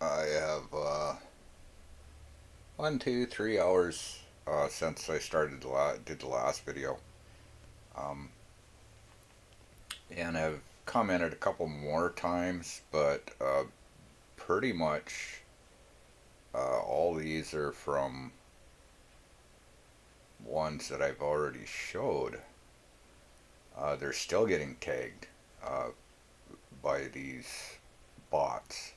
I have 1, 2, 3 hours since I started did the last video, um, and I've commented a couple more times, but pretty much all these are from ones that I've already showed. They're still getting tagged uh, by these bots.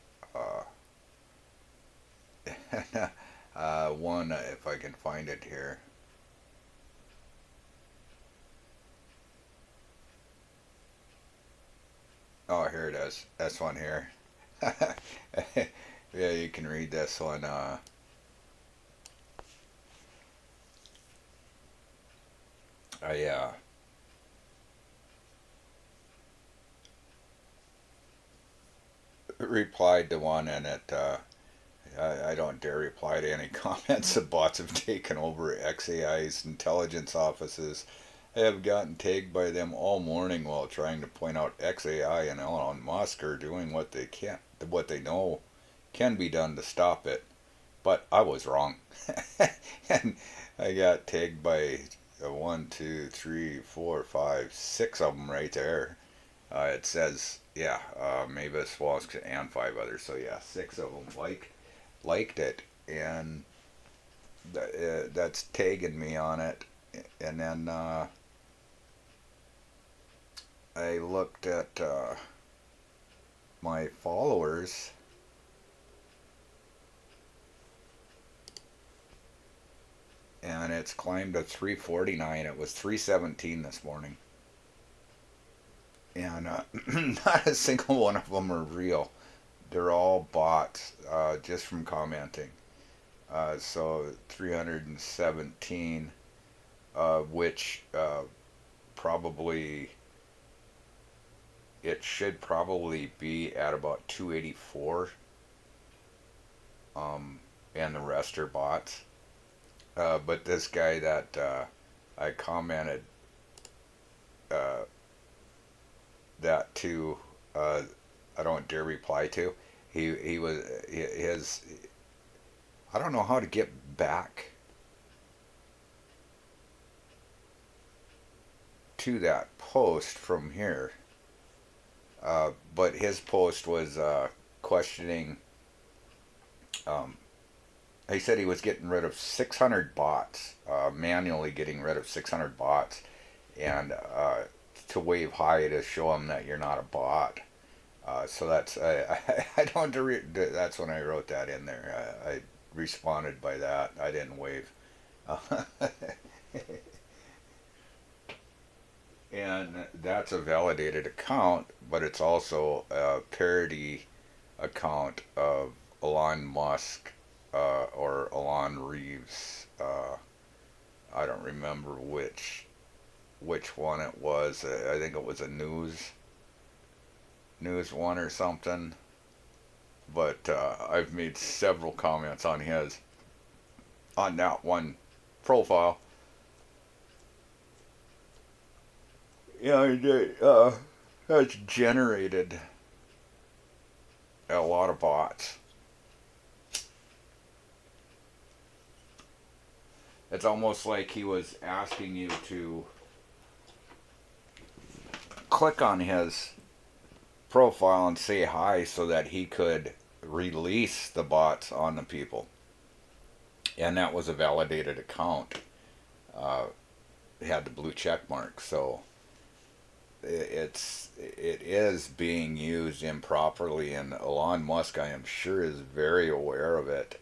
Uh, one, if I can find it here. Oh, here it is. This one here. Yeah, you can read this one. I replied to one, and I don't dare reply to any comments. The bots have taken over XAI's intelligence offices. I have gotten tagged by them all morning while trying to point out XAI and Elon Musk are doing what they know can be done to stop it. But I was wrong, and I got tagged by 1, 2, 3, 4, 5, 6 of them right there. It says, yeah, Mavis, Walsh, and 5 others. So yeah, 6 of them liked it, and that's tagging me on it. And then I looked at my followers, and it's climbed to 349. It was 317 this morning, and not a single one of them are real. They're all bots, just from commenting. So 317, which probably it should probably be at about 284, and the rest are bots. But this guy that I commented uh, that to, I don't dare reply to. He was his. I don't know how to get back to that post from here. But his post was questioning. Um, he said he was getting rid of 600 bots, manually getting rid of 600 bots, and to wave hi to show him that you're not a bot. So that's I don't. That's when I wrote that in there. I responded by that. I didn't wave. And that's a validated account, but it's also a parody account of Elon Musk, or Elon Reeves. I don't remember which one it was. I think it was a news one or something. But I've made several comments on that one profile. Yeah, has generated a lot of bots. It's almost like he was asking you to click on his profile and say hi so that he could release the bots on the people. And that was a validated account. It had the blue check mark, so it is being used improperly, and Elon Musk, I am sure, is very aware of it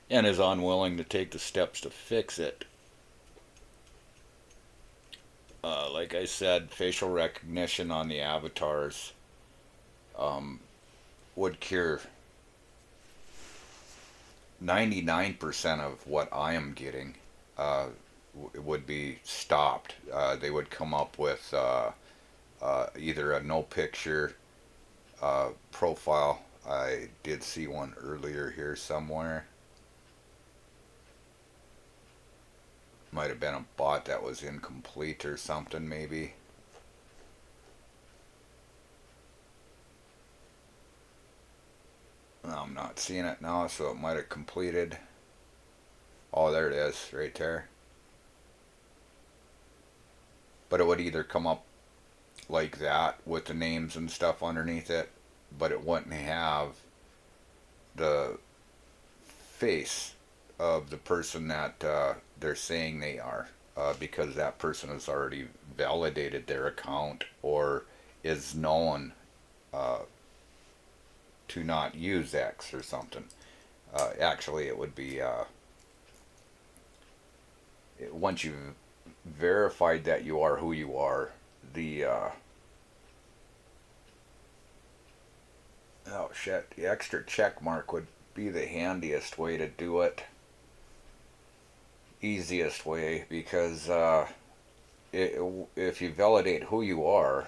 and is unwilling to take the steps to fix it. Like I said, facial recognition on the avatars um, would cure 99% of what I am getting. Would be stopped. They would come up with either a no picture profile. I did see one earlier here somewhere. Might have been a bot that was incomplete or something, maybe. not seeing it now, so it might have completed. Oh, there it is, right there. But it would either come up like that with the names and stuff underneath it, but it wouldn't have the face of the person that they're saying they are, because that person has already validated their account or is known uh, to not use X or something. Actually, it would be once you've verified that you are who you are, the oh shit, the extra check mark would be the handiest way to do it, easiest way, because if you validate who you are,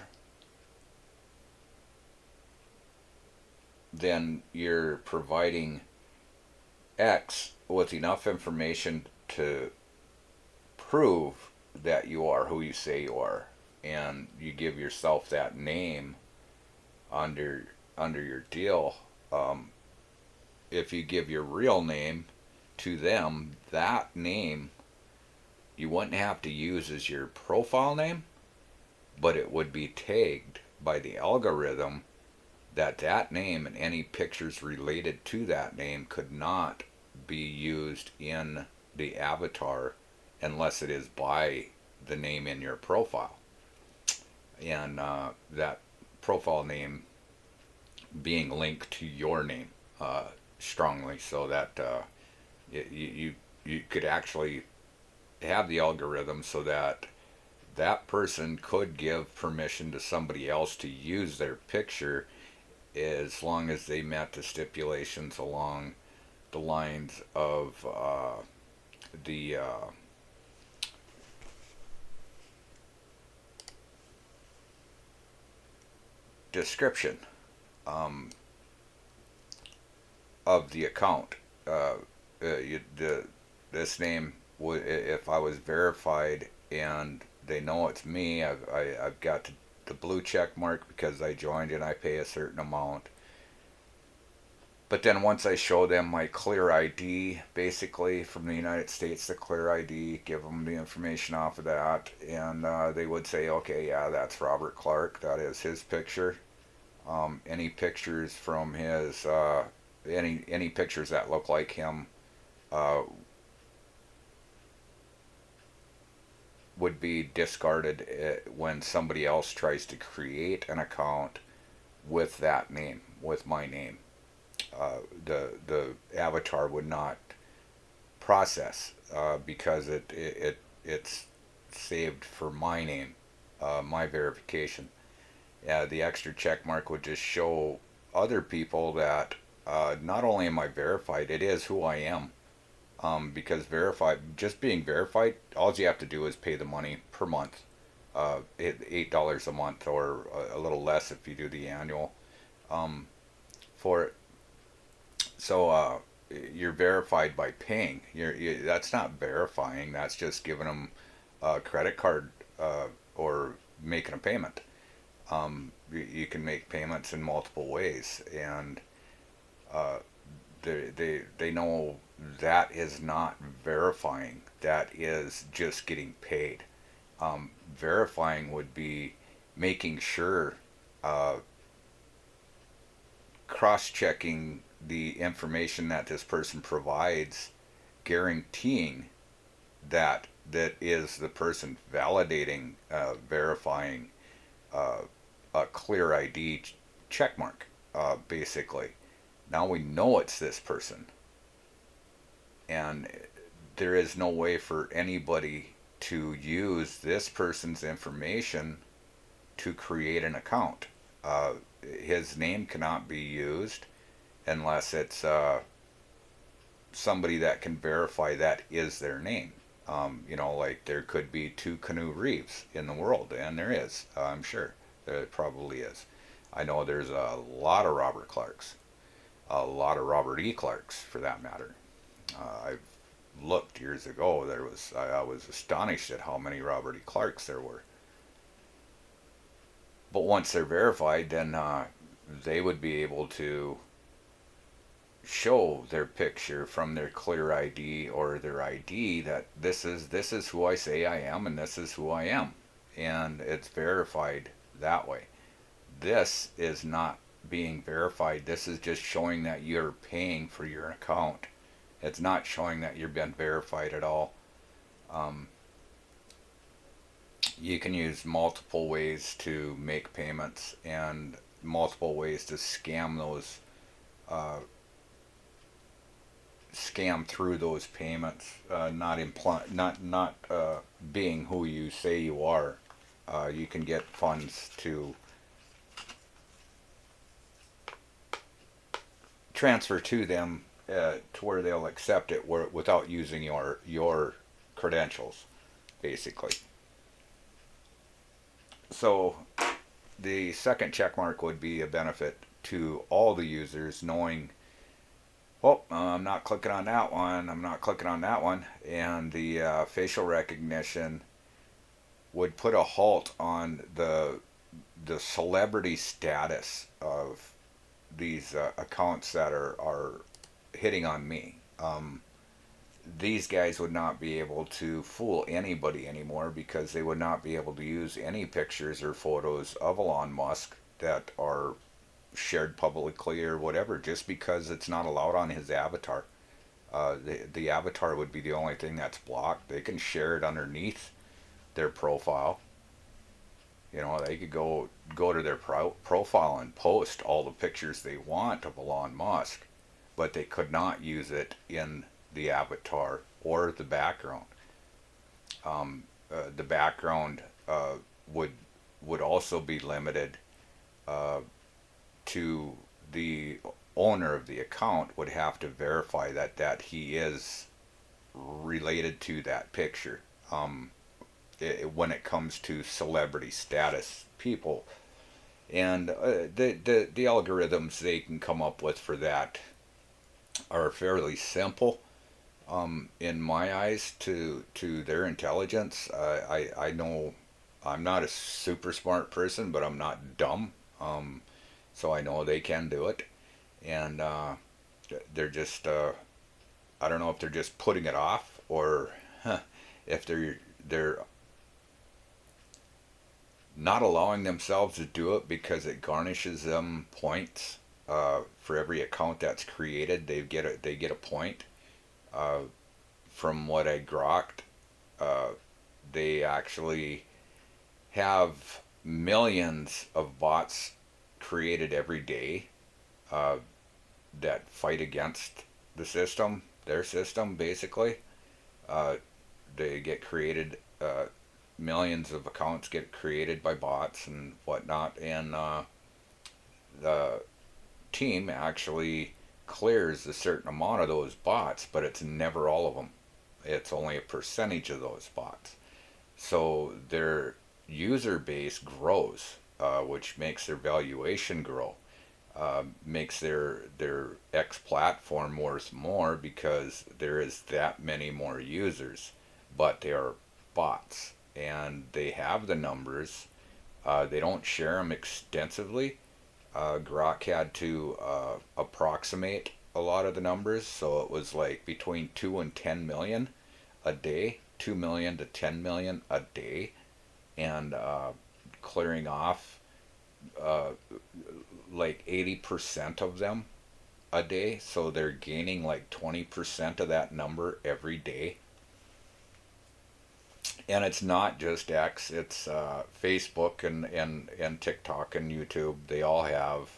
then you're providing X with enough information to prove that you are who you say you are, and you give yourself that name under your deal. If you give your real name to them, that name you wouldn't have to use as your profile name, but it would be tagged by the algorithm that that name and any pictures related to that name could not be used in the avatar unless it is by the name in your profile. And that profile name being linked to your name strongly, so that you could actually have the algorithm so that that person could give permission to somebody else to use their picture, as long as they met the stipulations along the lines of the description um, of the account. This name would, if I was verified and they know it's me, I've got the blue check mark because I joined and I pay a certain amount. But then once I show them my clear ID, basically from the United States, the clear ID, give them the information off of that, and they would say, okay, yeah, that's Robert Clark. That is his picture. Any pictures from his, any pictures that look like him, uh, would be discarded when somebody else tries to create an account with that name, with my name. The avatar would not process because it's saved for my name, my verification. The extra check mark would just show other people that not only am I verified, it is who I am. Because verified, just being verified, all you have to do is pay the money per month, $8 a month, or a little less if you do the annual for it. So you're verified by paying. That's not verifying. That's just giving them a credit card or making a payment. You can make payments in multiple ways, and uh, they know that is not verifying. That is just getting paid. Verifying would be making sure, uh, cross-checking the information that this person provides, guaranteeing that is the person validating, verifying uh, a clear ID checkmark, basically. Now we know it's this person, and there is no way for anybody to use this person's information to create an account. His name cannot be used unless it's somebody that can verify that is their name. Like there could be two Canoe Reeves in the world, and there is, I'm sure. There probably is. I know there's a lot of Robert Clarks, a lot of Robert E. Clarks for that matter. I've looked years ago. I was astonished at how many Robert E. Clarks there were. But once they're verified, then they would be able to show their picture from their clear ID or their ID that this is who I say I am and this is who I am, and it's verified that way. This is not being verified. This is just showing that you're paying for your account. It's not showing that you've been verified at all. Um, you can use multiple ways to make payments and multiple ways to scam those, uh, scam through those payments, not being who you say you are. You can get funds to transfer to them, to where they'll accept it without using your credentials, basically. So the second check mark would be a benefit to all the users, knowing, oh, I'm not clicking on that one, I'm not clicking on that one, and the facial recognition would put a halt on the celebrity status of these accounts that are hitting on me. These guys would not be able to fool anybody anymore because they would not be able to use any pictures or photos of Elon Musk that are shared publicly or whatever, just because it's not allowed on his avatar. The avatar would be the only thing that's blocked. They can share it underneath their profile. You know, they could go to their profile and post all the pictures they want of Elon Musk, but they could not use it in the avatar or the background. The background would would also be limited, uh, to the owner of the account would have to verify that he is related to that picture. When it comes to celebrity status people, and the algorithms they can come up with for that are fairly simple, in my eyes, to their intelligence. I know I'm not a super smart person, but I'm not dumb. So I know they can do it, and they're just I don't know if they're just putting it off, or if they're not allowing themselves to do it because it garnishes them points. For every account that's created, they get a point. Uh, from what I grokked, uh, they actually have millions of bots created every day, uh, that fight against the system, their system, basically. Uh, they get created. Millions of accounts get created by bots and whatnot, and the team actually clears a certain amount of those bots, but it's never all of them. It's only a percentage of those bots. So their user base grows, which makes their valuation grow, makes their X platform worth more because there is that many more users, but they are bots and they have the numbers. They don't share them extensively. Grok had to approximate a lot of the numbers, so it was like between 2 and 10 million a day, 2 million to 10 million a day, and clearing off uh, like 80% of them a day, so they're gaining like 20% of that number every day. And it's not just X, it's Facebook and TikTok and YouTube. They all have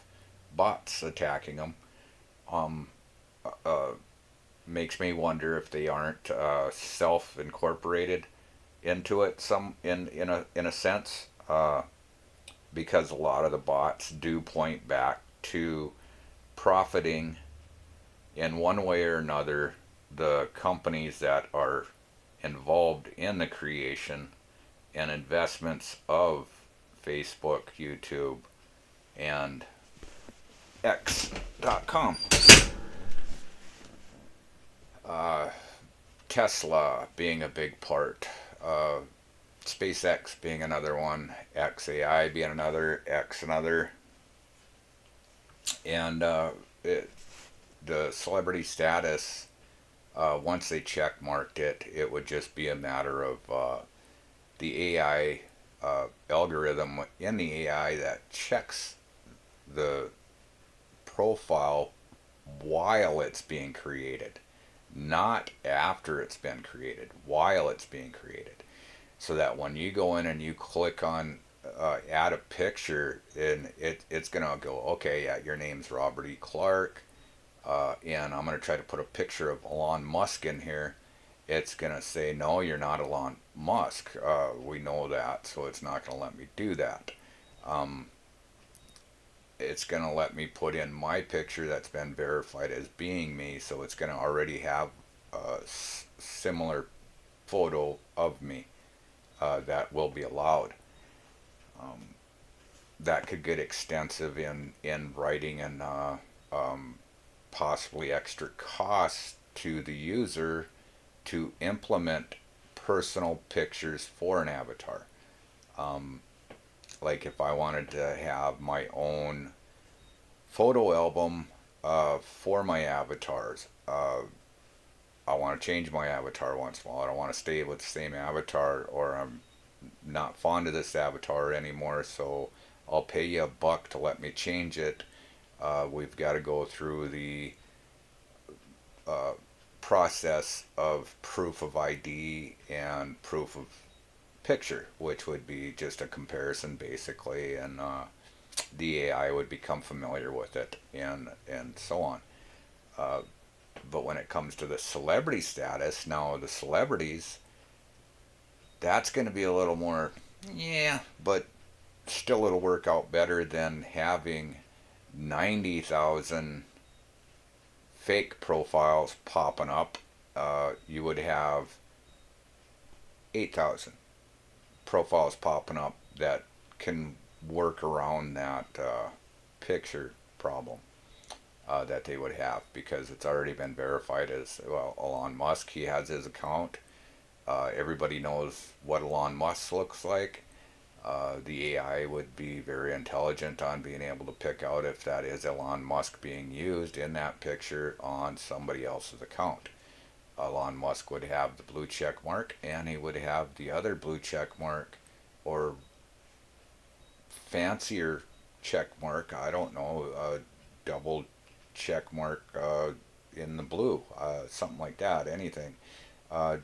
bots attacking them. Um, uh, Makes me wonder if they aren't self incorporated into it some in a sense, because a lot of the bots do point back to profiting in one way or another the companies that are involved in the creation and investments of Facebook, YouTube, and X.com. Uh, Tesla being a big part, uh, SpaceX being another one, XAI being another, X another, and the celebrity status, once they check marked it, it would just be a matter of the AI algorithm in the AI that checks the profile while it's being created, not after it's been created, while it's being created. So that when you go in and you click on add a picture, and it's going to go, okay, yeah, your name's Robert E. Clark, and I'm going to try to put a picture of Elon Musk in here. It's going to say, no, you're not Elon Musk. We know that, so it's not going to let me do that. Um, it's going to let me put in my picture that's been verified as being me, so it's going to already have a similar photo of me that will be allowed. Um, that could get extensive in writing and possibly extra costs to the user to implement personal pictures for an avatar. Um, like if I wanted to have my own photo album for my avatars, I want to change my avatar once in a while. I don't want to stay with the same avatar, or I'm not fond of this avatar anymore, so I'll pay you $1 to let me change it. We've got to go through the uh, process of proof of ID and proof of picture, which would be just a comparison basically, and the AI would become familiar with it, and so on. Uh, but when it comes to the celebrity status, now the celebrities, that's going to be a little more, yeah, but still it'll work out better than having 90,000 fake profiles popping up. You would have 8,000 profiles popping up that can work around that picture problem that they would have, because it's already been verified as, well, Elon Musk, he has his account. Everybody knows what Elon Musk looks like. The AI would be very intelligent on being able to pick out if that is Elon Musk being used in that picture on somebody else's account. Elon Musk would have the blue check mark, and he would have the other blue check mark, or fancier check mark, I don't know, double check mark in the blue, something like that, anything,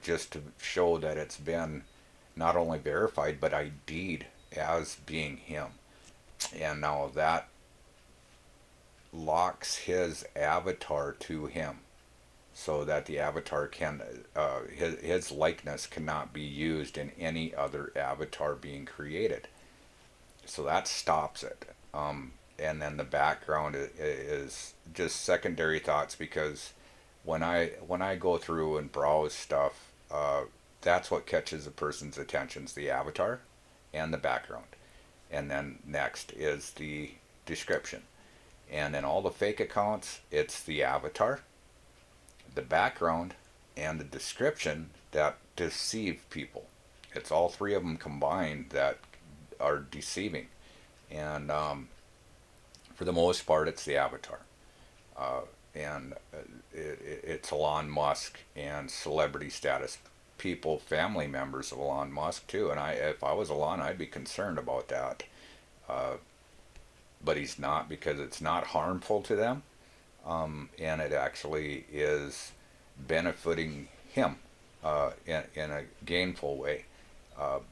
just to show that it's been not only verified but ID'd as being him. And now that locks his avatar to him, so that the avatar can, his likeness cannot be used in any other avatar being created. So that stops it. And then the background is just secondary thoughts, because when I go through and browse stuff, that's what catches a person's attention, is the avatar and the background. And then next is the description. And then all the fake accounts, it's the avatar, the background, and the description that deceive people. It's all three of them combined that are deceiving. And for the most part, it's the avatar. Uh, and it's Elon Musk and celebrity status people, family members of Elon Musk too. And if I was Elon, I'd be concerned about that. Uh, but he's not, because it's not harmful to them, and it actually is benefiting him in a gainful way.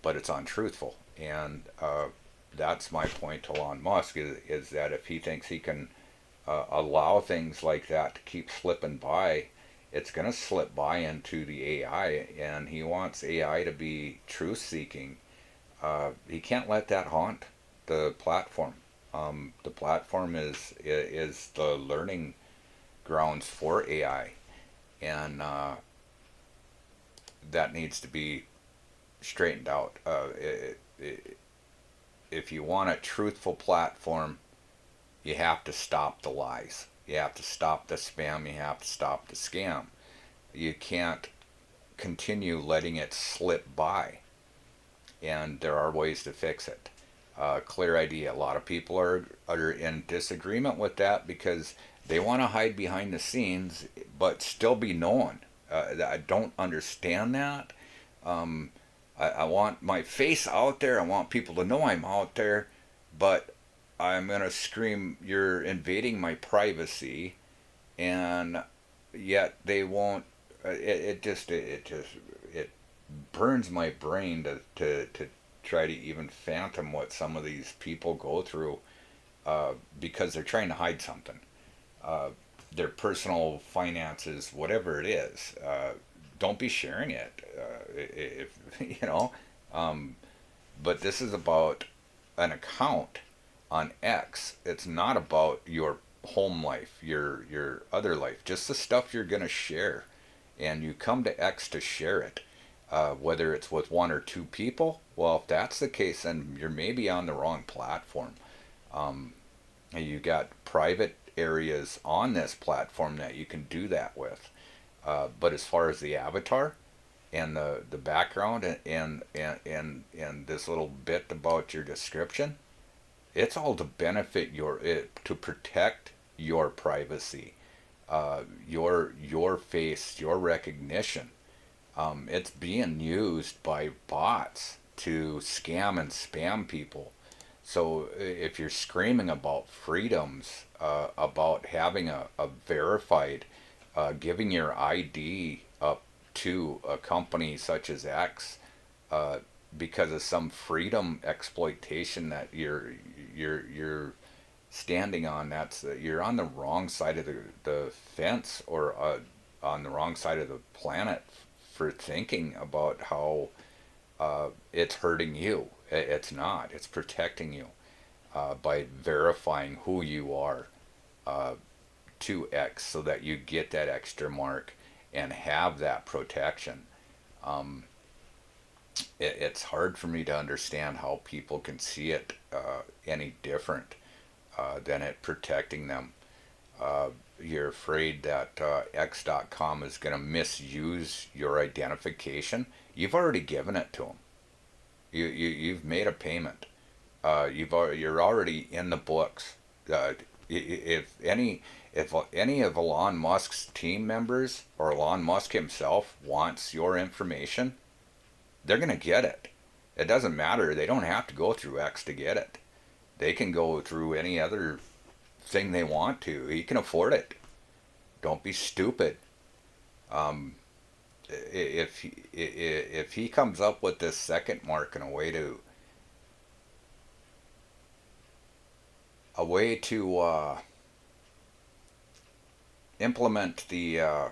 But it's untruthful, and that's my point to Elon Musk, is that if he thinks he can allow things like that to keep slipping by, it's going to slip by into the AI, and he wants AI to be truth seeking. He can't let that haunt the platform. The platform is the learning grounds for AI, and that needs to be straightened out. If you want a truthful platform, you have to stop the lies. You have to stop the spam. You have to stop the scam. You can't continue letting it slip by. And there are ways to fix it. Clear ID. A lot of people are in disagreement with that, because They want to hide behind the scenes, but still be known. I don't understand that. Um, I want my face out there. I want people to know I'm out there, but I'm gonna scream, "You're invading my privacy," and yet they won't. It burns my brain to try to even phantom what some of these people go through, because they're trying to hide something, uh, their personal finances, whatever it is. Don't be sharing it, if you know. Um, but this is about an account on X. It's not about your home life, your other life, just the stuff you're gonna share, and you come to X to share it. Whether it's with one or two people, well, if that's the case, then you're maybe on the wrong platform. Um, you got private areas on this platform that you can do that with. But as far as the avatar and the background and this little bit about your description, it's all to benefit to protect your privacy, your face, your recognition. It's being used by bots to scam and spam people. So if you're screaming about freedoms, about having a verified, giving your ID up to a company such as X, uh, because of some freedom exploitation that you're standing on, you're on the wrong side of the fence, or on the wrong side of the planet for thinking about how it's hurting you. It's not. It's protecting you, by verifying who you are, uh, to X, so that you get that extra mark and have that protection. Um, it's hard for me to understand how people can see it any different than it protecting them. Uh, you're afraid that X.com is going to misuse your identification. You've already given it to them. You've made a payment. You're already in the books. If any of Elon Musk's team members or Elon Musk himself wants your information, they're gonna get it. It doesn't matter. They don't have to go through X to get it. They can go through any other thing they want to. He can afford it. Don't be stupid. Um, if he comes up with this second mark and a way to implement the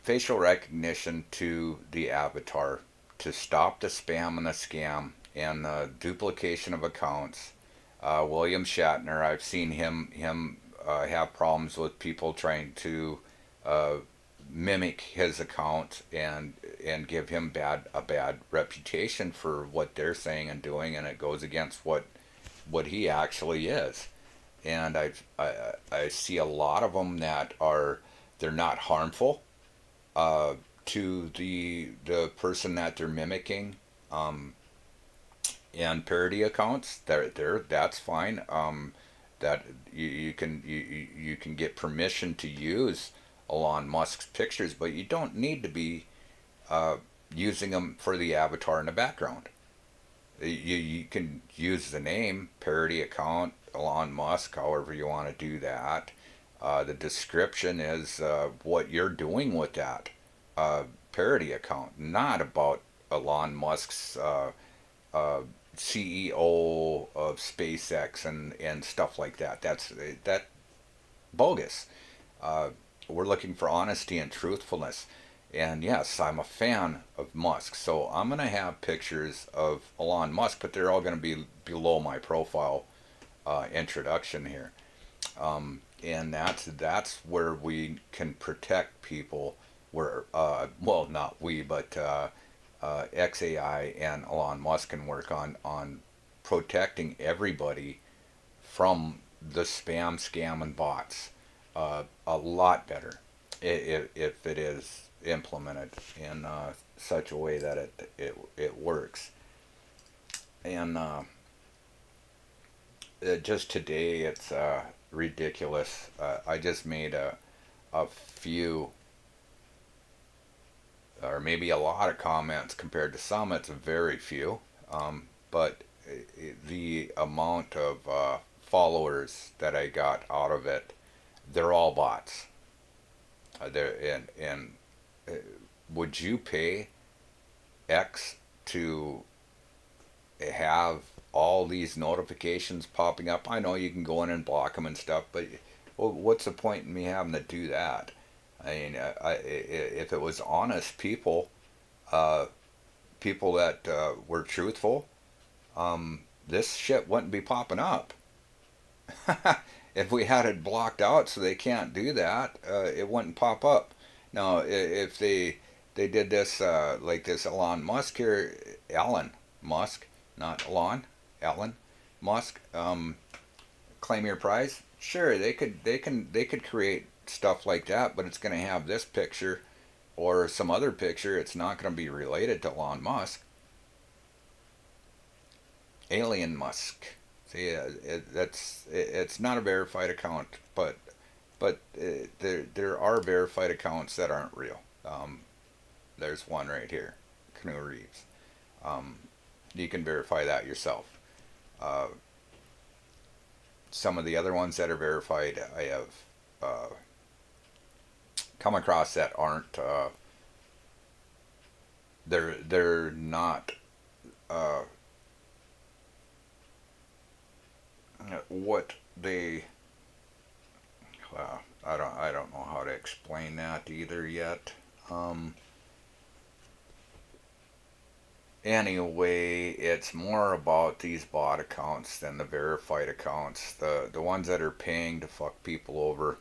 facial recognition to the avatar to stop the spam and the scam and the duplication of accounts. William Shatner, I've seen him have problems with people trying to uh, mimic his account and give him a bad reputation for what they're saying and doing, and it goes against what he actually is. And I see a lot of them that they're not harmful uh, to the person that they're mimicking. Um, and parody accounts, that's fine. That you can get permission to use Elon Musk's pictures, but you don't need to be uh, using them for the avatar in the background. You can use the name parody account Elon Musk, however you want to do that. The description is what you're doing with that uh, parody account, not about Elon Musk's uh, CEO of SpaceX and stuff like that. That bogus. Uh, we're looking for honesty and truthfulness. And yes, I'm a fan of Musk, so I'm gonna have pictures of Elon Musk, but they're all gonna be below my profile introduction here. And that's where we can protect people. Where well, not we, but XAI and Elon Musk can work on protecting everybody from the spam, scam, and bots a lot better if it is implemented in such a way that it works. And just today, it's ridiculous. I just made a few, or maybe a lot of comments compared to some. It's a very few. But the amount of followers that I got out of it, they're all bots. And uh, would you pay X to have all these notifications popping up? I know you can go in and block them and stuff, but well, what's the point in me having to do that? I mean, if it was honest people, uh, people that were truthful, this shit wouldn't be popping up. If we had it blocked out so they can't do that, it wouldn't pop up. Now, if they did this like this Elon Musk here, Elon Musk, not Elon, Elon Musk, claim your prize. Sure, they could create stuff like that, but it's going to have this picture or some other picture. It's not going to be related to Elon Musk. Alien Musk. See, it's not a verified account, but there are verified accounts that aren't real. There's one right here, Canoe Reeves. Um, you can verify that yourself. Uh, some of the other ones that are verified, I have uh, come across that aren't. They're not uh, what they. I don't know how to explain that either yet. Um, Anyway, it's more about these bot accounts than the verified accounts. The ones that are paying to fuck people over,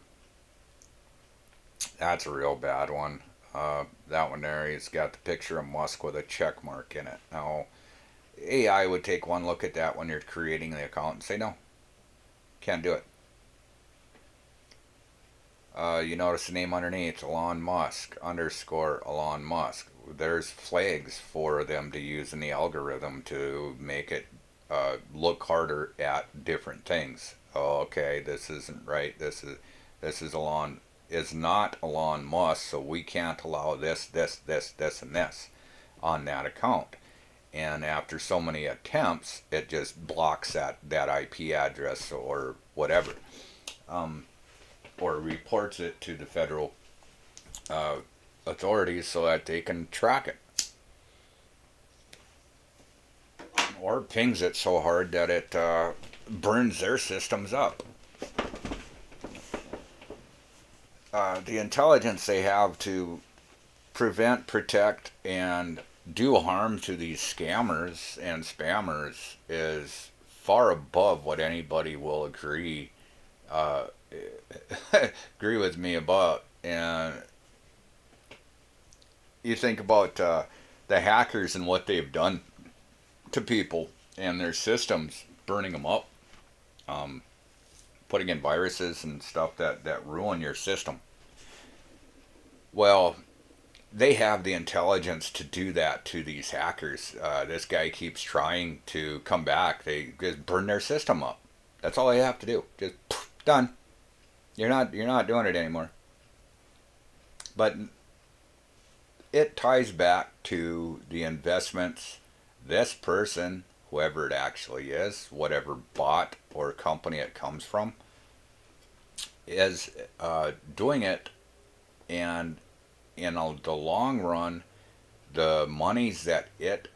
that's a real bad one. That one there, he's got the picture of Musk with a check mark in it. Now, AI would take one look at that when you're creating the account and say, no, can't do it. You notice the name underneath, Elon Musk, underscore Elon Musk. There's flags for them to use in the algorithm to make it look harder at different things. Oh, okay, this isn't right. This is Elon is not Elon Musk, so we can't allow this, and this on that account. And after so many attempts, it just blocks that IP address or whatever. Um, or reports it to the federal uh, authorities so that they can track it. Or pings it so hard that it burns their systems up. The intelligence they have to prevent, protect, and do harm to these scammers and spammers is far above what anybody will uh, agree with me about. And you think about the hackers and what they've done to people and their systems, burning them up, um, putting in viruses and stuff that ruin your system. Well, they have the intelligence to do that to these hackers. This guy keeps trying to come back. They just burn their system up. That's all they have to do. Just poof, done. You're not doing it anymore. But it ties back to the investments this person, whoever it actually is, whatever bot or company it comes from, is doing it, and in the long run, the monies that it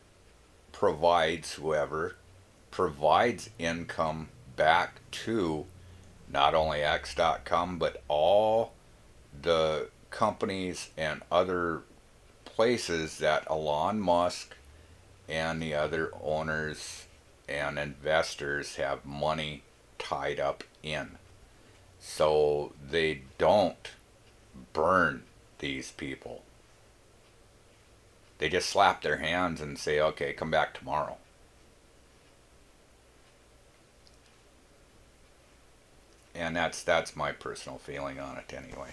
provides, whoever provides income back to not only X.com, but all the companies and other places that Elon Musk and the other owners and investors have money tied up in. So they don't burn these people. They just slap their hands and say, okay, come back tomorrow. And that's my personal feeling on it anyway.